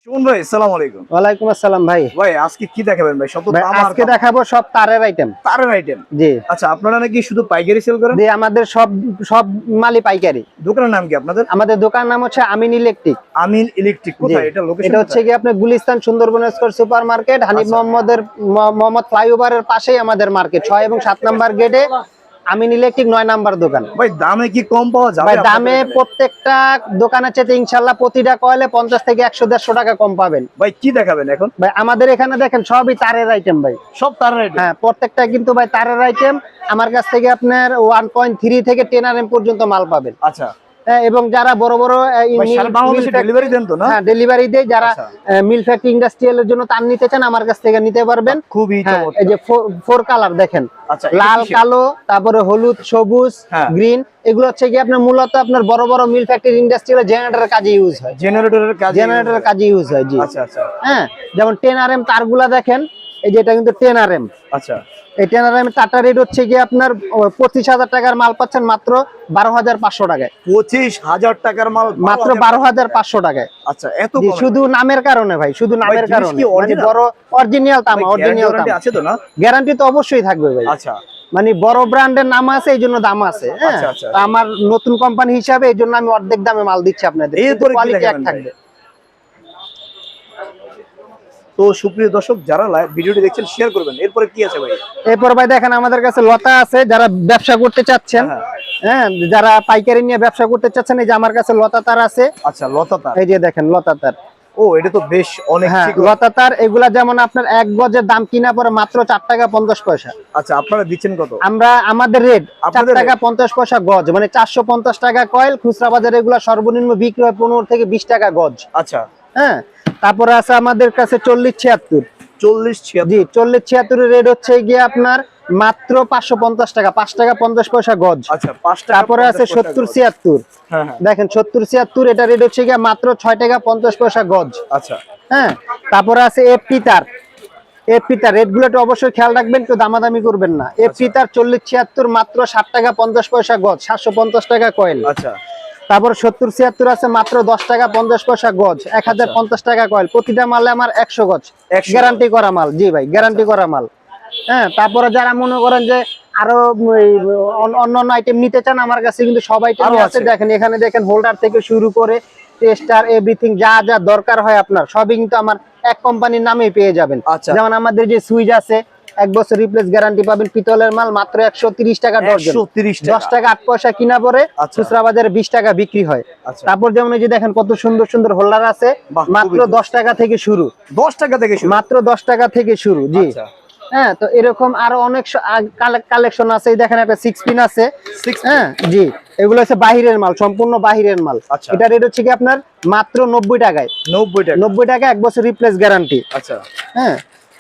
সুমন ভাই, আসসালামু আলাইকুম। ওয়ালাইকুম আসসালাম ভাই। ভাই আজকে কি দেখাবেন ভাই? সব তো ভাই তামার আজকে দেখাবো সব তারের আইটেম। তারের আইটেম। জি। আচ্ছা, আপনারা নাকি শুধু পাইকারি সেল করেন? জি, আমাদের সব সব মালই পাইকারি। দোকানের নাম কি আপনাদের? আমাদের দোকানের নাম হচ্ছে আমিন ইলেকট্রিক। আমিন ইলেকট্রিক। জি। কোথায় এটা? লোকেশন এটা হচ্ছে কোথায়? কি আপনার Gulistan Sundarban square super market, Hanif আচ্ছা। মোহাম্মদ ফ্লাইওভারের পাশেই আমাদের মার্কেট, 6 এবং 7 নাম্বার গেটে আমিন ইলেকট্রিক 9 নাম্বার দোকান। ভাই দামে কি কম পাওয়া যাবে? ভাই আপনাদের দামে এখানে? প্রত্যেকটা দোকানের চেয়ে ইনশাআল্লাহ প্রতিটা কয়েলে 50 থেকে 100-150 টাকা কম পাবেন। ভাই কি দেখাবেন এখন? ভাই আমাদের এখানে দেখেন সবই তারের আইটেম ভাই। সব তারের আইটেম। হ্যাঁ, প্রত্যেকটা কিন্তু ভাই তারের আইটেম। আমার কাছ থেকে আপনার 1.3 থেকে 10 RM পর্যন্ত মাল পাবেন। আচ্ছা। হ্যাঁ, এবং যারা বড় বড় ভাই সারা বাংলাদেশে ডেলিভারি দেন তো না? হ্যাঁ, ডেলিভারি দেয়। যারা আচ্ছা। মিল ফ্যাক্টরি ইন্ডাস্ট্রিয়ালের জন্য তার নিতে চান আমার কাছ থেকে নিতে পারবেন। খুবই হ্যাঁ, চমৎকার। এই যে ফোর কালার দেখেন, আচ্ছা, এটা লাল, কিসের? কালো, তারপরে হলুদ, সবুজ, হ্যাঁ। গ্রিন। এগুলো হচ্ছে কি আপনার মূলত আপনার বড় বড় মিল ফ্যাক্টরি ইন্ডাস্ট্রিয়াল জেনারেটরের কাজে ইউজ হয়। জেনারেটরের কাজে জেনারেটরের কাজে ইউজ হয়। জি। আচ্ছা আচ্ছা হ্যাঁ, যেমন 10 RM তারগুলা দেখেন, এই যে এটা কিন্তু 10 RM। আচ্ছা। এই 10 RM তারটা রেট হচ্ছে কি আপনার 25,000 টাকার মাল পাচ্ছেন মাত্র 12,500 টাকায়। 25,000 টাকার মাল মাত্র 12,500 টাকায়। আচ্ছা, এত জি, কম? শুধু নামের কারণে ভাই, শুধু নামের জিনিস কারণে। কি মানে original? বড় অরিজিনাল তামা, অরিজিনাল তামা আছে তো না? গ্যারান্টি তো অবশ্যই থাকবে ভাই। আচ্ছা মানে বড় ব্র্যান্ডের নাম আছে, এই জন্য দাম আছে। হ্যাঁ, আচ্ছা, আচ্ছা। তো আমার নতুন কোম্পানি হিসাবে এই জন্য আমি অর্ধেক দামে মাল দিচ্ছি আপনাদের। এরপরে কি কোয়ালিটি এক দেখাবেন ভাই? থাকবে। তো সুপ্রিয় দর্শক, যারা ভিডিওটি দেখছেন শেয়ার করবেন। এরপরে কি আছে ভাই? এরপর ভাই দেখেন আমাদের কাছে লতা আছে, যারা ব্যবসা করতে চাচ্ছেন। হ্যাঁ। হ্যাঁ, যারা পাইকারি নিয়ে ব্যবসা করতে চাচ্ছেন, এই যে আমার কাছে লতা তার আছে। আচ্ছা, লতা তার। এই যে দেখেন লতা তার। ও, এটা তো বেশ অনেক হ্যাঁ, চিকন। লতা তার এগুলা যেমন আপনার 1 গজের দাম কিনা পড়ে মাত্র 4 টাকা 50 পয়সা। আচ্ছা, আপনারা দিচ্ছেন কত? আমাদের রেট 4 আপনাদের টাকা 50 পয়সা গজ, মানে 450 টাকা কয়েল। খুচরা বাজারে এগুলা সর্বনিম্ন বিক্রি হয় 15 থেকে 20 টাকা গজ। আচ্ছা। হ্যাঁ, তারপরে আছে আমাদের কাছে 40-76। 40-76। জি, 40-76 এর রেট হচ্ছে গিয়ে আপনার মাত্র 550 টাকা, 5 টাকা 50 পয়সা গজ। আচ্ছা, 5 টাকা। তারপরে আছে 70-76। হ্যাঁ হ্যাঁ। দেখেন 70-76, এটা রেট হচ্ছে গিয়ে মাত্র 6 টাকা 50 পয়সা গজ। আচ্ছা। হ্যাঁ, তারপরে আছে এফপি তার। এফপি তার রেট গুলো অবশ্যই খেয়াল রাখবেন, একটু দামাদামি করবেন না। এফপি তার 40-76 মাত্র 7 টাকা 50 পয়সা গজ, 750 টাকা কয়েল। আচ্ছা। তারপর 70-76 আছে মাত্র 10 টাকা 50 পয়সা গজ, 1050 টাকা কয়েল। প্রতিটা মালে আমার 100 গজ 100 গ্যারান্টি করা মাল। জি ভাই, গ্যারান্টি করা মাল। হ্যাঁ, তারপরে যারা মনে করেন যে আরো অন্যান্য আইটেম নিতে চান, আমার কাছে কিন্তু সব আইটেম আরো আছে। আছে। দেখেন এখানে দেখেন হোল্ডার থেকে শুরু করে টেস্টার, এভরিথিং যা যা দরকার হয় আপনার সবই কিন্তু আমার এক কোম্পানির নামেই পেয়ে যাবেন। আচ্ছা। যেমন আমাদের যে সুইচ আছে, 1 বছর রিপ্লেস গ্যারান্টি পাবেন। পিতলের মাল মাত্র 130 টাকা ডজন, 130 টাকা। 10 টাকা 8 পয়সা কিনা পরে আচ্ছা। খুচরা বাজারে 20 টাকা বিক্রি হয়। আচ্ছা। তারপর যেমন এই যে দেখেন কত সুন্দর সুন্দর হোল্ডার আছে, বাহ, মাত্র খুবই 10 টাকা থেকে শুরু। 10 টাকা থেকে শুরু? মাত্র 10 টাকা থেকে শুরু। জি। আচ্ছা। হ্যাঁ, তো এরকম আরো অনেক কালেকশন আছে। এই দেখেন একটা 6 পিন আছে। 6 হ্যাঁ, জি, এগুলো হচ্ছে বাহিরের মাল, সম্পূর্ণ বাহিরের মাল। আচ্ছা। এটা রেট হচ্ছে কি আপনার মাত্র 90 টাকায়। 90 টাকা। 90 টাকা 1 বছর রিপ্লেস গ্যারান্টি। আচ্ছা। হ্যাঁ,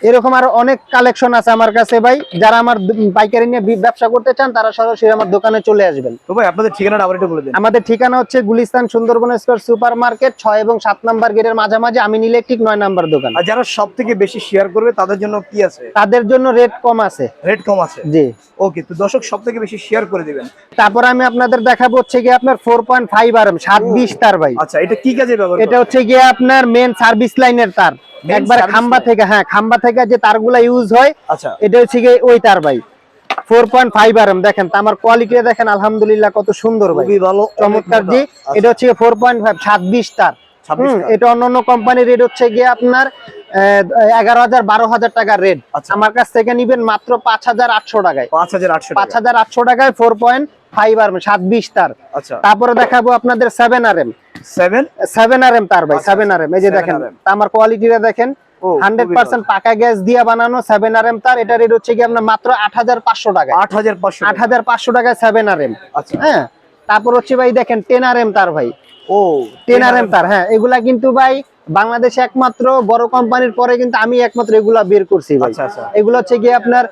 এরকম আরো অনেক কালেকশন আছে আমার কাছে ভাই। যারা আমার পাইকারি নিয়ে ব্যবসা করতে চান, তারা সরাসরি আমার দোকানে চলে আসবেন। তো ভাই আপনাদের ঠিকানাটা আবার একটু বলে দিন। আমাদের ঠিকানা হচ্ছে Gulistan Sundarban square super market, 6 এবং 7 নাম্বার গেটের মাঝামাঝি আমিন ইলেকট্রিক 9 নাম্বার দোকান। আর যারা সবথেকে বেশি শেয়ার করবে তাদের জন্য কি আছে? তাদের জন্য রেট কম আছে। রেট কম আছে? জি। ওকে, তো দর্শক সবথেকে বেশি শেয়ার করে দিবেন। তারপর আমি আপনাদের দেখাবো হচ্ছে গিয়ে আপনার 4.5 RM 720 তার ভাই। আচ্ছা, এটা কি কাজে ব্যবহার এটা করা? হচ্ছে গিয়ে আপনার মেন সার্ভিস লাইনের তার, Main একবারে service খাম্বা line? থেকে। হ্যাঁ, খাম্বা থেকে যে তারগুলা ইউজ হয়, আচ্ছা। এটা হচ্ছে গিয়ে ওই তার ভাই। 4.5 RM দেখেন, আমার কোয়ালিটি দেখেন আলহামদুলিল্লাহ কত সুন্দর ভাই, খুবই ভালো, চমৎকার। জি, এটা হচ্ছে 4.5 720 তার। 26 তার। এটা অন্যান্য কোম্পানির রেট হচ্ছে গিয়ে আপনার 11,000 12,000 টাকার রেট। আচ্ছা। আমার কাছ থেকে নিবেন মাত্র 5,800 টাকায়। 5,800 টাকা। 5,800 টাকায় 4.5 RM 720 তার। আচ্ছা। তারপরে দেখাবো আপনাদের 7 RM। 7 RM তার ভাই, আচ্ছা, 7 RM। এই যে 7 দেখেন RM আমার কোয়ালিটিটা দেখেন, ও, 100% পাকা গ্যাস দিয়ে বানানো 7 RM তার। এটা রেট হচ্ছে কি আপনার মাত্র 8,500 টাকা। 8,500 টাকা। 8,500 টাকায় 7 RM। আচ্ছা। হ্যাঁ, তারপর হচ্ছে ভাই দেখেন 10 RM তার ভাই। ও, 10 RM তার। হ্যাঁ, এগুলা কিন্তু ভাই বাংলাদেশে একমাত্র বড় কোম্পানির পরে কিন্তু আমি একমাত্র এগুলা বের করছি ভাই। আচ্ছা, আচ্ছা। এগুলো হচ্ছে গিয়ে আপনার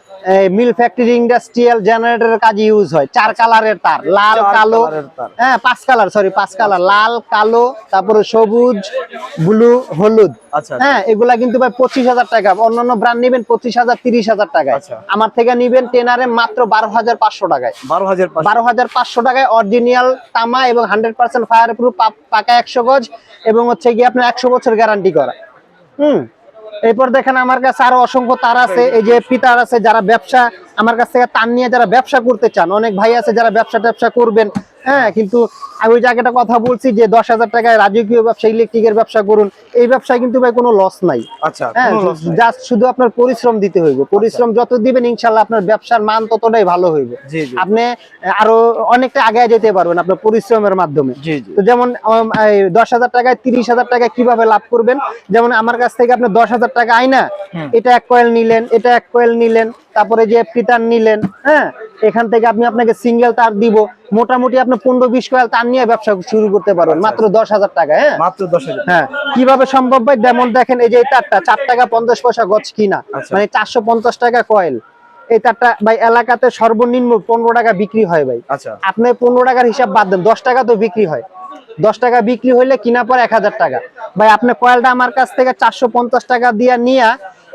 মিল ফ্যাক্টরি ইন্ডাস্ট্রিয়াল জেনারেটরের কাজে ইউজ হয়। 4 কালারের তার, লাল, 4 কালো। কালারের তার। হ্যাঁ, 5 কালার, সরি 5 কালার, লাল, কালো, তারপরে সবুজ, ব্লু, হলুদ। আচ্ছা। হ্যাঁ, এগুলা কিন্তু ভাই 25,000 টাকা। অন্যান্য ব্র্যান্ড নিবেন 25,000 30,000 টাকায়। আচ্ছা। আমার থেকে নিবেন 10 RM মাত্র 12,500 টাকায়। 12,500। 12,500 টাকায় অরিজিনাল তামা এবং 100% ফায়ার প্রুফ, পাকা 100 গজ, এবং হচ্ছে গিয়ে আপনার 100 বছর বছর গ্যারান্টি করা। এরপর দেখেন আমার কাছে আরো অসংখ্য তার আছে, এই যে পিতার আছে। যারা ব্যবসা আমার কাছ থেকে তার নিয়ে যারা ব্যবসা করতে চান, অনেক ভাই আছে যারা ব্যবসা করবেন, হ্যাঁ, কিন্তু আমি ওই জায়গাটা কথা বলছি যে 10,000 টাকায় রাজকীয় ব্যবসা, ইলেকট্রিকের ব্যবসা করুন, এই ব্যবসায় কিন্তু ভাই কোনো লস নাই। আচ্ছা, হ্যাঁ, কোনো loss নাই। জাস্ট শুধু আপনার পরিশ্রম দিতে হইবে, পরিশ্রম যত দিবেন ইনশাল্লাহ আপনার ব্যবসার মান ততটাই ভালো হইবে। জি জি আপনি আরো অনেকটা আগে যেতে পারবেন আপনার পরিশ্রমের মাধ্যমে। জি জি তো যেমন 10,000 টাকায় 30,000 টাকা কিভাবে লাভ করবেন, যেমন আমার কাছ থেকে আপনি 10,000 টাকা আইনা এটা 1 কয়েল নিলেন, এটা 1 কয়েল নিলেন, তারপরে যে পিতার নিলেন, হ্যাঁ, এখান থেকে আপনাকে সিঙ্গেল তার দিব, মোটামুটি আপনি 15-20 কয়েল তার নিয়ে ব্যবসা শুরু করতে পারবেন মাত্র 10,000 টাকা। হ্যাঁ, মাত্র 10,000। হ্যাঁ, কিভাবে সম্ভব ভাই? যেমন দেখেন এই যে এই তারটা 4 টাকা 50 পয়সা গজ কিনা, আচ্ছা। মানে 450 টাকা কয়েল। এই তারটা ভাই এলাকাতে সর্বনিম্ন 15 টাকা বিক্রি হয় ভাই। আচ্ছা আপনি 15 টাকার হিসাব বাদ দেন, 10 টাকা তো বিক্রি হয়। 10 টাকা বিক্রি হইলে কিনা পর 1,000 টাকা। ভাই আপনি কয়েলটা আমার কাছ থেকে 450 টাকা দিয়ে নিয়া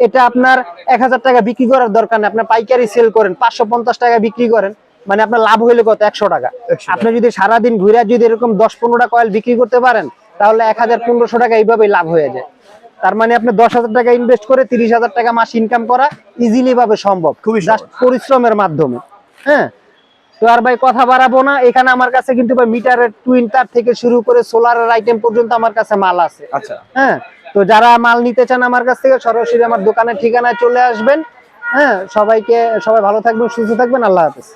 এটা আপনার 1,000 টাকা বিক্রি করার দরকার নেই। আপনি পাইকারি সেল করেন, 550 টাকা বিক্রি করেন, মানে আপনার লাভ হইলে কত? 100 টাকা। 100 টাকা। আপনি যদি সারাদিন ঘুরে যদি এরকম 10-15টা কয়েল বিক্রি করতে পারেন, তাহলে 1,000-1,500 টাকা এইভাবেই লাভ হয়ে যায়। তার মানে আপনি 10,000 টাকা ইনভেস্ট করে 30,000 টাকা মাস ইনকাম করা ইজিলি ভাবে সম্ভব, খুবই সহজ। জাস্ট পরিশ্রমের মাধ্যমে। হ্যাঁ, তো আর ভাই কথা বাড়াবো না, এখানে আমার কাছে কিন্তু ভাই মিটারের টুইন তার থেকে শুরু করে সোলারের আইটেম পর্যন্ত আমার কাছে মাল আছে। আচ্ছা হ্যাঁ, তো যারা মাল নিতে চান আমার কাছ থেকে সরাসরি আমার দোকানের ঠিকানায় চলে আসবেন। হ্যাঁ, সবাই ভালো থাকবেন, সুস্থ থাকবেন, আল্লাহ হাফেজ।